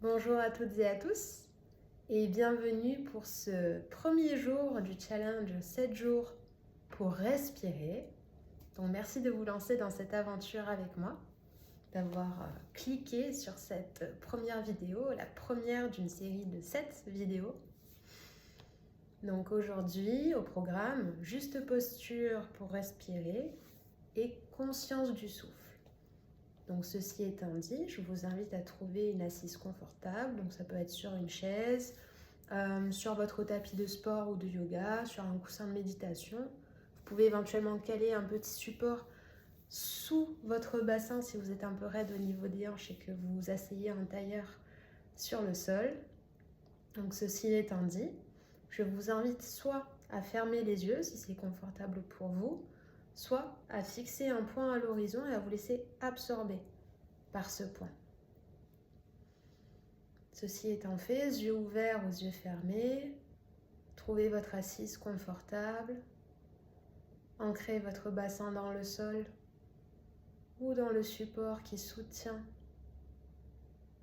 Bonjour à toutes et à tous et bienvenue pour ce premier jour du challenge 7 jours pour respirer. Donc merci de vous lancer dans cette aventure avec moi, d'avoir cliqué sur cette première vidéo, la première d'une série de 7 vidéos. Donc aujourd'hui au programme, juste posture pour respirer et conscience du souffle. Donc ceci étant dit, je vous invite à trouver une assise confortable, donc ça peut être sur une chaise, sur votre tapis de sport ou de yoga, sur un coussin de méditation. Vous pouvez éventuellement caler un petit support sous votre bassin si vous êtes un peu raide au niveau des hanches et que vous vous asseyez en tailleur sur le sol. Donc ceci étant dit, je vous invite soit à fermer les yeux si c'est confortable pour vous, soit à fixer un point à l'horizon et à vous laisser absorber par ce point. Ceci étant fait, yeux ouverts ou yeux fermés, trouvez votre assise confortable, ancrez votre bassin dans le sol ou dans le support qui soutient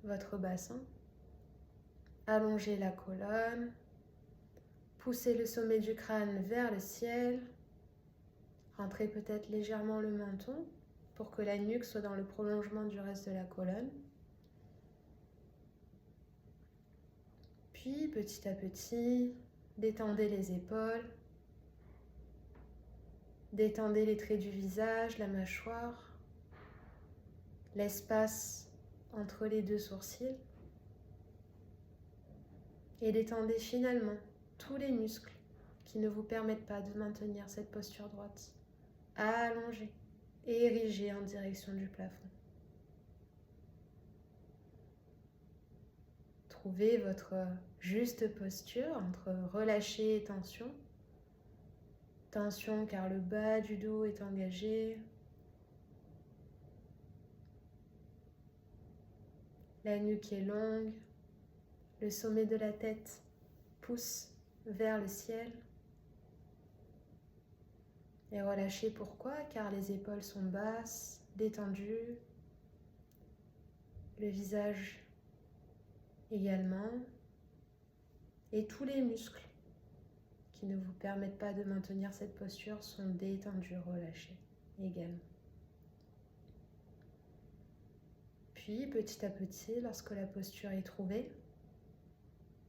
votre bassin, allongez la colonne, poussez le sommet du crâne vers le ciel, rentrez peut-être légèrement le menton pour que la nuque soit dans le prolongement du reste de la colonne. Puis petit à petit, détendez les épaules, détendez les traits du visage, la mâchoire, l'espace entre les deux sourcils et détendez finalement tous les muscles qui ne vous permettent pas de maintenir cette posture droite, allongée et érigée en direction du plafond. Trouvez votre juste posture entre relâcher et tension. Tension car le bas du dos est engagé. La nuque est longue. Le sommet de la tête pousse vers le ciel. Et relâchez pourquoi? Car les épaules sont basses, détendues. Le visage également. Et tous les muscles qui ne vous permettent pas de maintenir cette posture sont détendus, relâchés également. Puis petit à petit, lorsque la posture est trouvée,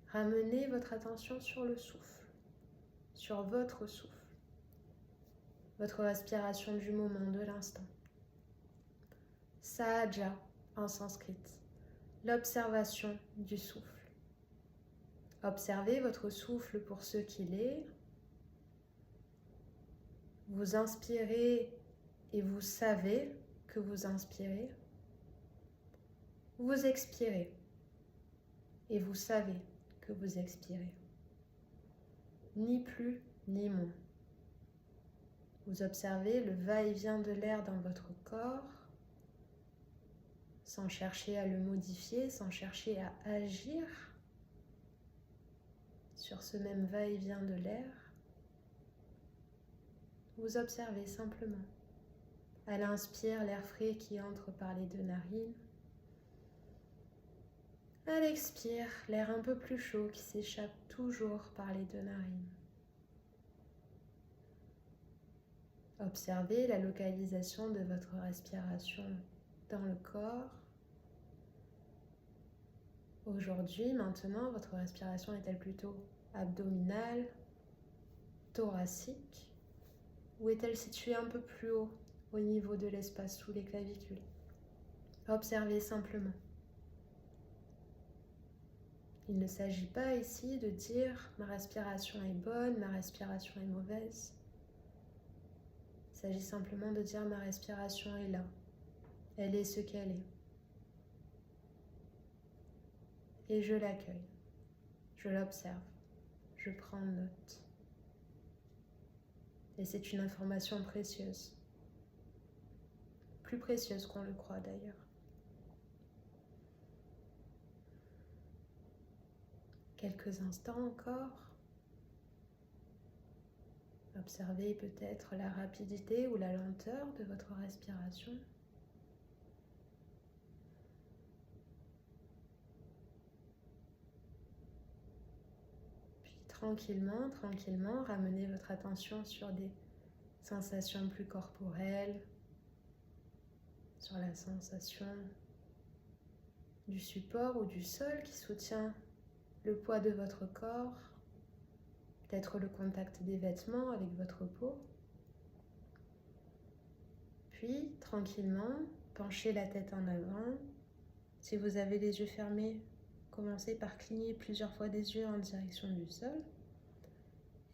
ramenez votre attention sur le souffle, sur votre souffle, votre respiration du moment, de l'instant. Sahaja en sanskrit, l'observation du souffle. Observez votre souffle pour ce qu'il est. Vous inspirez et vous savez que vous inspirez. Vous expirez et vous savez que vous expirez. Ni plus ni moins. Vous observez le va-et-vient de l'air dans votre corps, sans chercher à le modifier, sans chercher à agir sur ce même va-et-vient de l'air. Vous observez simplement. À l'inspire, l'air frais qui entre par les deux narines. À l'expire, l'air un peu plus chaud qui s'échappe toujours par les deux narines. Observez la localisation de votre respiration dans le corps. Aujourd'hui, maintenant, votre respiration est-elle plutôt abdominale, thoracique, ou est-elle située un peu plus haut au niveau de l'espace sous les clavicules? Observez simplement. Il ne s'agit pas ici de dire ma respiration est bonne, ma respiration est mauvaise. Il s'agit simplement de dire ma respiration est là. Elle est ce qu'elle est. Et je l'accueille. Je l'observe. Je prends note. Et c'est une information précieuse. Plus précieuse qu'on le croit d'ailleurs. Quelques instants encore. Observez peut-être la rapidité ou la lenteur de votre respiration. tranquillement, tranquillement, ramenez votre attention sur des sensations plus corporelles, sur la sensation du support ou du sol qui soutient le poids de votre corps, peut-être le contact des vêtements avec votre peau. Puis, tranquillement, penchez la tête en avant. Si vous avez les yeux fermés, commencez par cligner plusieurs fois des yeux en direction du sol.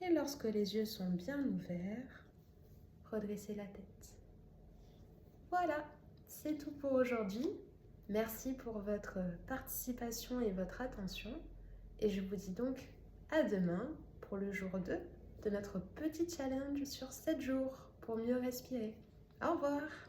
Et lorsque les yeux sont bien ouverts, redressez la tête. Voilà, c'est tout pour aujourd'hui. Merci pour votre participation et votre attention. Et je vous dis donc à demain pour le jour 2 de notre petit challenge sur 7 jours pour mieux respirer. Au revoir!